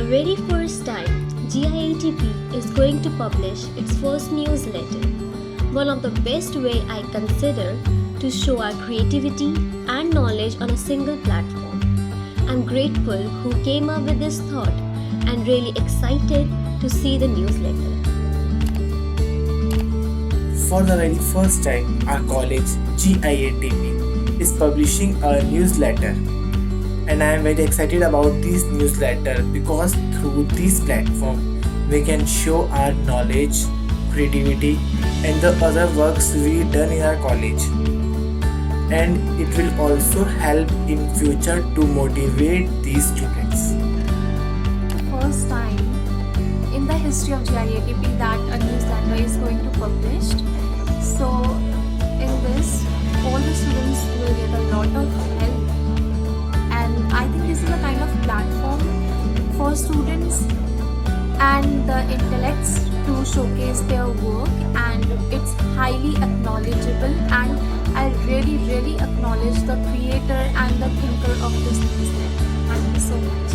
very first time, GIATP is going to publish its first newsletter. One of the best way I consider to show our creativity and knowledge on a single platform. I'm grateful who came up with this thought and really excited to see the newsletter. For the very first time, our college, GIATP, is publishing a newsletter. And I am very excited about this newsletter because through this platform, we can show our knowledge, creativity, and the other works we done in our college. And it will also help in future to motivate these students. First time in the history of GIATP that a newsletter is going to publish. So in this, all the students will get a lot of help, and I think this is a kind of platform for students and the intellects to showcase their work, and it's highly acknowledgeable, and I really acknowledge the creator and the thinker of this newsletter. Thank you so much.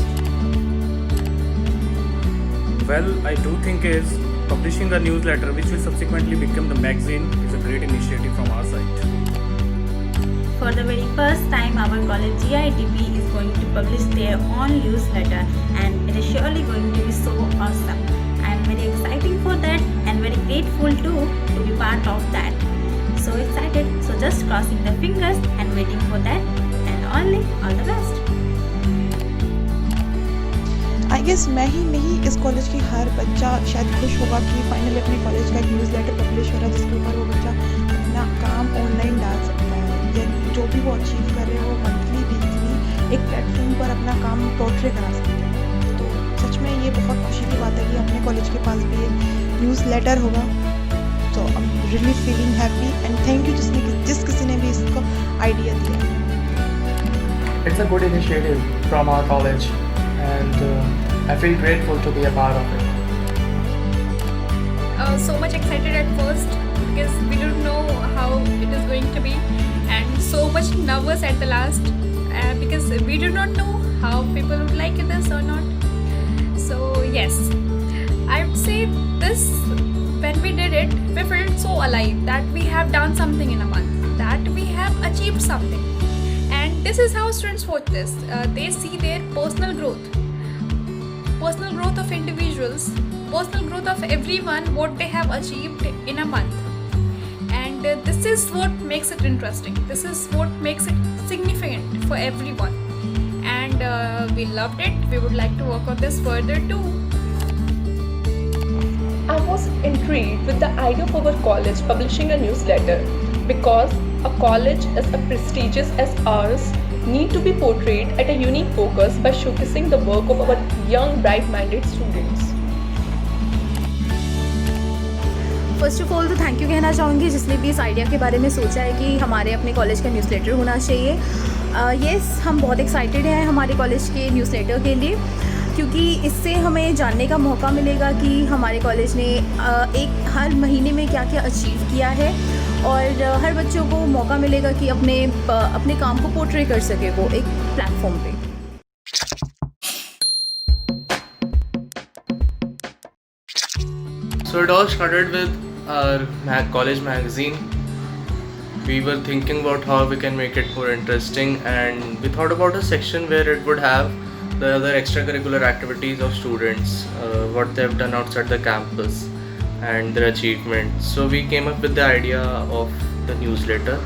Well, I do think is publishing a newsletter which will subsequently become the magazine is a great initiative from our side. For the very first time, our college GITP is going to publish their own newsletter, and it is surely going to be so awesome. I am very excited for that and very grateful too to be part of that. So excited, so just crossing the fingers and waiting for that, and only all the best. I guess मैं ही नहीं, इस college की हर बच्चा शायद खुश होगा कि फाइनली अपने कॉलेज का न्यूज़लेटर पब्लिश हो रहा है जिसके ऊपर वो बच्चा अपना काम ऑनलाइन डाल सकता है, यानी जो भी वो अचीव कर रहे हैं वो मंथली वीकली एक प्लेटफॉर्म पर अपना काम पोर्ट्रे करा सकते हैं. तो सच में ये बहुत खुशी की बात है कि अपने कॉलेज के पास भी ये न्यूज़लेटर होगा. तो I am really feeling happy and thank you जिस किसी ने भी इसको आइडिया दिया. It's a good initiative from our college, and I feel grateful to be a part of it. So much excited at first because we don't know how it is going to be, and so much nervous at the last because we do not know how people would like this or not. So yes, I would say this, when we did it, we felt so alive that we have done something in a month, that we have achieved something. And this is how students watch this. They see their personal growth of individuals, personal growth of everyone, what they have achieved in a month. And this is what makes it interesting. This is what makes it significant for everyone. And we loved it. We would like to work on this further too. I was intrigued with the idea of our college publishing a newsletter because a college as prestigious as ours need to be portrayed at a unique focus by showcasing the work of our young, bright-minded students. First of all तो thank you कहना चाहूँगी जिसने भी इस idea के बारे में सोचा है कि हमारे अपने कॉलेज का न्यूज़लेटर होना चाहिए. येस, हम बहुत एक्साइटेड हैं हमारे कॉलेज के न्यूज़लेटर के लिए, क्योंकि इससे हमें जानने का मौका मिलेगा कि हमारे कॉलेज ने हर महीने में क्या क्या अचीव किया है, और हर बच्चों को मौका मिलेगा कि अपने काम को पोर्ट्रे कर सके वो एक प्लेटफॉर्म पे. So it all started with our college magazine. We were thinking about how we can make it more interesting, and we thought about a section where it would have the other extracurricular activities of students, what they have done outside the campus and their achievements. So we came up with the idea of the newsletter.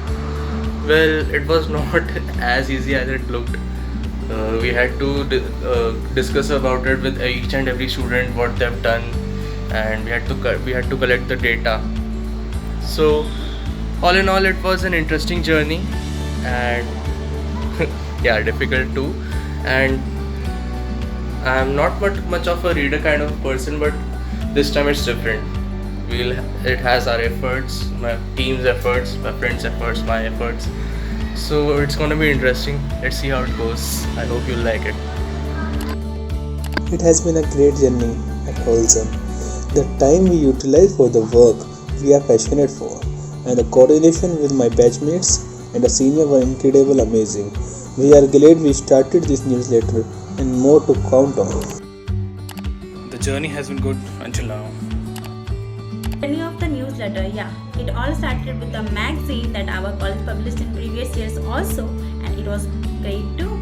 Well, it was not as easy as it looked. We had to discuss about it with each and every student, what they have done, and we had to collect the data. So all in all, it was an interesting journey, and yeah, difficult too. And I'm not much of a reader kind of person, but this time it's different. It has our efforts, my team's efforts, my friends' efforts, my efforts. So it's gonna be interesting. Let's see how it goes. I hope you'll like it. It has been a great journey at Holzem. The time we utilize for the work we are passionate for, and the coordination with my batchmates and the senior were incredible, amazing. We are glad we started this newsletter and more to count on. journey has been good until now. Journey of the newsletter, it all started with the magazine that our college published in previous years also, and it was great too.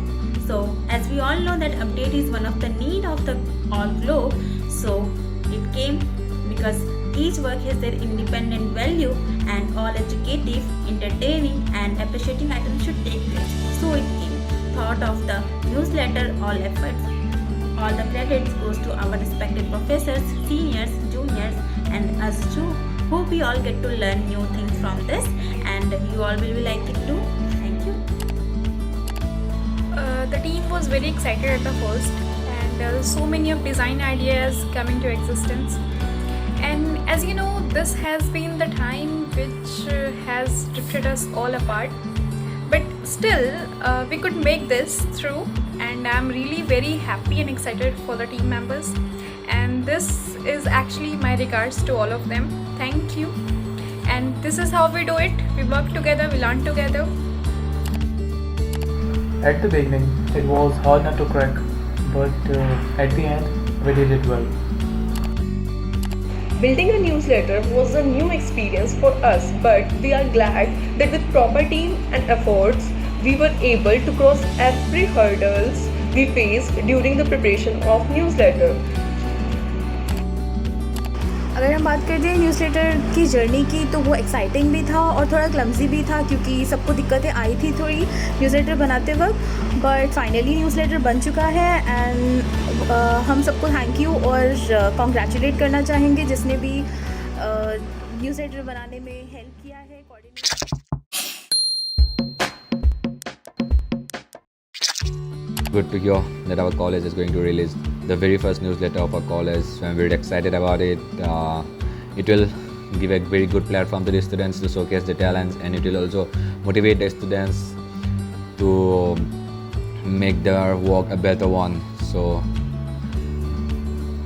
So as we all know that update is one of the need of the all globe, so it came because each work has their independent value and all educative, entertaining and appreciating items should take place. So it came. Thought of the newsletter, all efforts, all the credits goes to our respected professors, seniors, juniors and us too. Hope we all get to learn new things from this and you all will be like it too. Thank you. The team was very excited at the first, and so many of design ideas coming to existence. And as you know, this has been the time which has drifted us all apart. But still, we could make this through, and I'm really very happy and excited for the team members. And this is actually my regards to all of them. Thank you. And this is how we do it. We work together, we learn together. At the beginning, it was hard not to crack, but at the end, we did it well. Building a newsletter was a new experience for us, but we are glad that with proper team and efforts, we were able to cross every hurdles we faced during the preparation of newsletter. अगर हम बात करते हैं newsletter की journey की, तो वो exciting भी था और थोड़ा क्लमजी भी था क्योंकि सबको दिक्कतें आई थी थोड़ी न्यूज़लेटर बनाते वक्त, बट फाइनली न्यूज़लेटर बन चुका है एंड हम सबको थैंक यू और कॉन्ग्रेचुलेट करना चाहेंगे जिसने भी न्यूज़लेटर बनाने में हेल्प किया है। Good to hear that our college is going to release the very first newsletter of our college. I'm very excited about it. It will give a very good platform to the students to showcase their talents, and it will also motivate the students to make their work a better one. So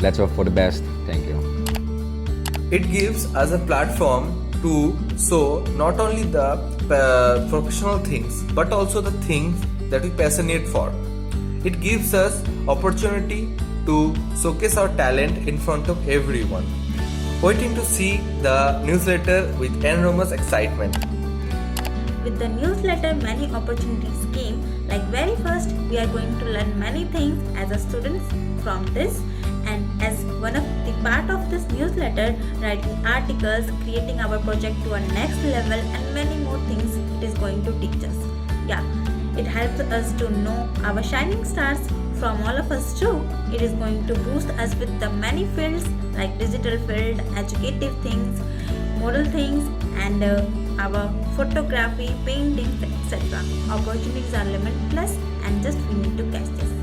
let's hope for the best. Thank you. It gives us a platform to show not only the professional things but also the things that we passionate for. It gives us opportunity to showcase our talent in front of everyone. Waiting to see the newsletter with enormous excitement. With the newsletter, many opportunities came. Like very first, we are going to learn many things as a students from this, and as one of the part of this newsletter, writing articles, creating our project to a next level, and many more things it is going to teach us. It helps us to know our shining stars from all of us too. It is going to boost us with the many fields like digital field, educative things, model things, and our photography, paintings, etc. Opportunities are limitless, and just we need to catch this.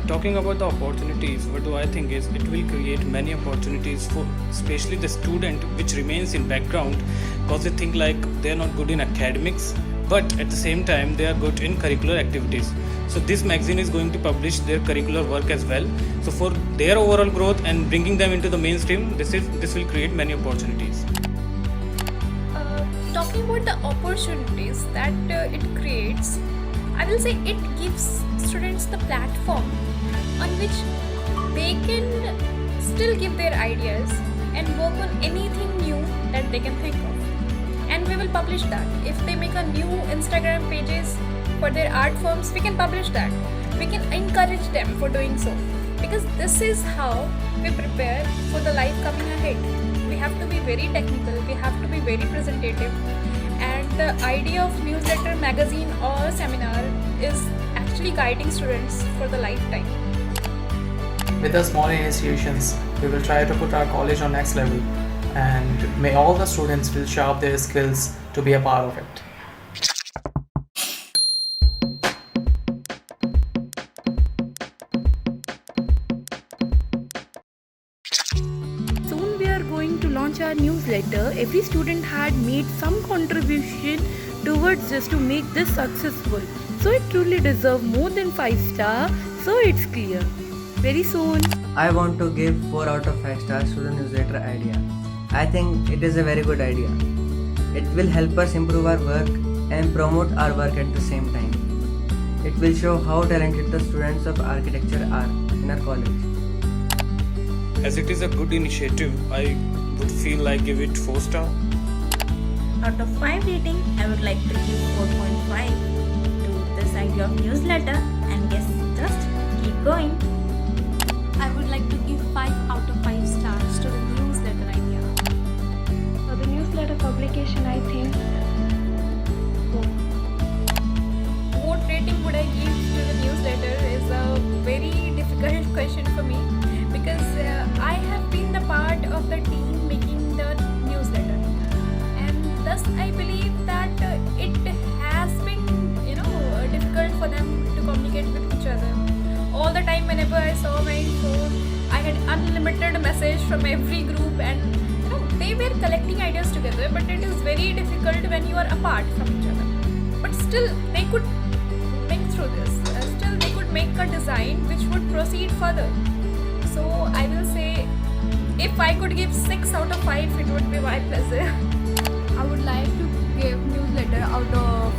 Talking about the opportunities, what do I think is it will create many opportunities for especially the student which remains in background, because they think like they are not good in academics, but at the same time they are good in curricular activities. So this magazine is going to publish their curricular work as well. So for their overall growth and bringing them into the mainstream, this will create many opportunities. Talking about the opportunities that it creates, I will say it gives students the platform on which they can still give their ideas and work on anything new that they can think of. And we will publish that. If they make a new Instagram pages for their art forms, we can publish that. We can encourage them for doing so. Because this is how we prepare for the life coming ahead. We have to be very technical, we have to be very presentative. And the idea of newsletter, magazine or seminar is actually guiding students for the lifetime. With the small initiations, we will try to put our college on next level, and may all the students will sharpen their skills to be a part of it. Soon we are going to launch our newsletter. Every student had made some contribution towards this to make this successful. So it truly deserves more than 5 stars. So it's clear. Very soon. I want to give 4 out of 5 stars to the newsletter idea. I think it is a very good idea. It will help us improve our work and promote our work at the same time. It will show how talented the students of architecture are in in our college. As it is a good initiative, I would feel like give it 4 star. Out of 5 rating, I would like to give 4.5 to this idea of newsletter, and yes, just keep going. I would like to give 5 out of 5 stars to the newsletter idea. For the newsletter publication, I think What rating would I give to the newsletter is a very difficult question for me, because I have been the part of the team making the newsletter, and thus I believe that it has been difficult for them to communicate with each other. All the time whenever I saw my phone, I had unlimited message from every group, and they were collecting ideas together, but it is very difficult when you are apart from each other. But still they could think through this. Still they could make a design which would proceed further. So I will say, if I could give 6 out of 5, it would be my pleasure. I would like to give newsletter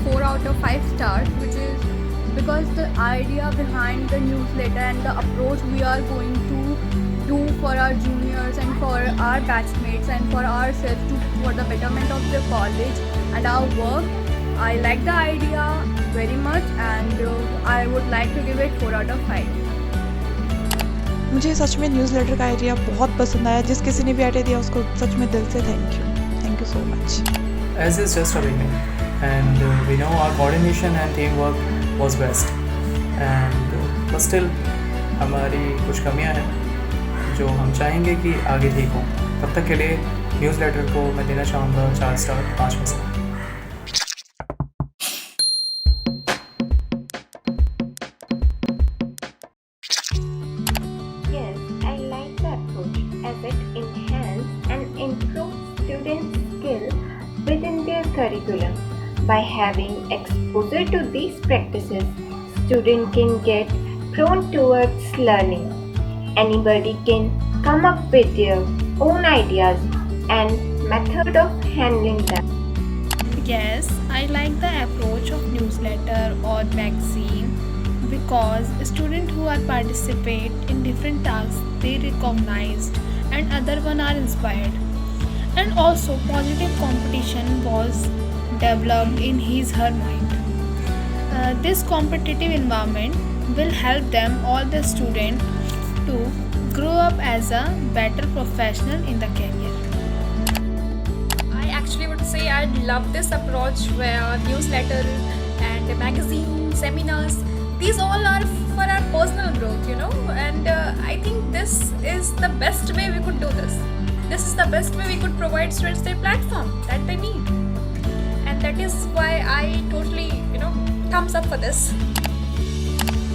4 out of 5 stars, which is because the idea behind the newsletter and the approach we are going to do for our juniors and for our batchmates and for ourselves for the betterment of the college and our work. I like the idea very much, and I would like to give it 4 out of 5. मुझे सच में newsletter का idea बहुत पसंद आया. जिस किसी ने भी आइडिया दिया उसको सच में दिल से thank you so much. As is just a beginning, and we know our coordination and teamwork was best, and but still हमारी कुछ कमियां हैं जो हम चाहेंगे कि आगे ठीक हो. तब तक के लिए न्यूज़लेटर को मैं देना चाहूँगा 4 स्टार 5 में से. Yes, I like the approach as it enhances and improves students' skill within their curriculum. By having exposure to these practices, students can get prone towards learning. Anybody can come up with their own ideas and method of handling them. Yes, I like the approach of newsletter or magazine, because students who are participate in different tasks, they recognized and other one are inspired, and also positive competition was developed in her mind. This competitive environment will help them, all the students, to grow up as a better professional in the career. I actually would say I love this approach where newsletter and magazine, seminars, these all are for our personal growth, and I think this is the best way we could do this. This is the best way we could provide students their platform that they need. And that is why I totally, thumbs up for this.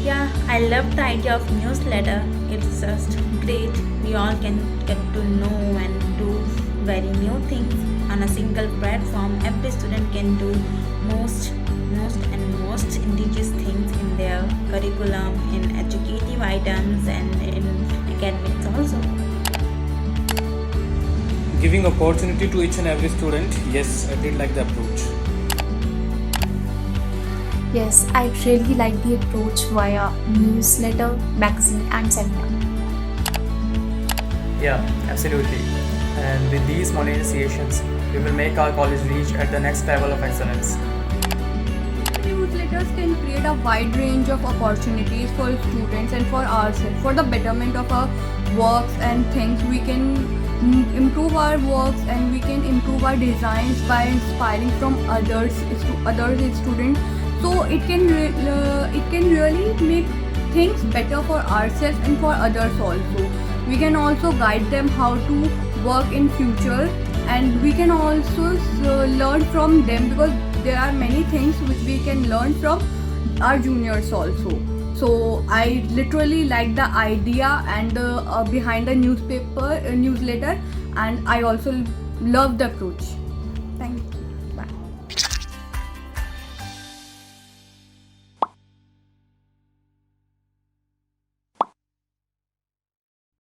Yeah, I love the idea of newsletter. It's just great. We all can get to know and do very new things on a single platform. Every student can do most indigenous things in their curriculum, in educative items, and in academics also. Giving opportunity to each and every student, yes, I did like the approach. Yes, I really like the approach via newsletter, magazine and seminar. Yeah, absolutely. And with these small initiations, we will make our college reach at the next level of excellence. Newsletters can create a wide range of opportunities for students and for ourselves. For the betterment of our works and things, we can improve our works and we can improve our designs by inspiring from other students. So it can really make things better for ourselves and for others also. We can also guide them how to work in future, and we can also learn from them, because there are many things which we can learn from our juniors also. So I literally like the idea and behind the newsletter, and I also love the approach.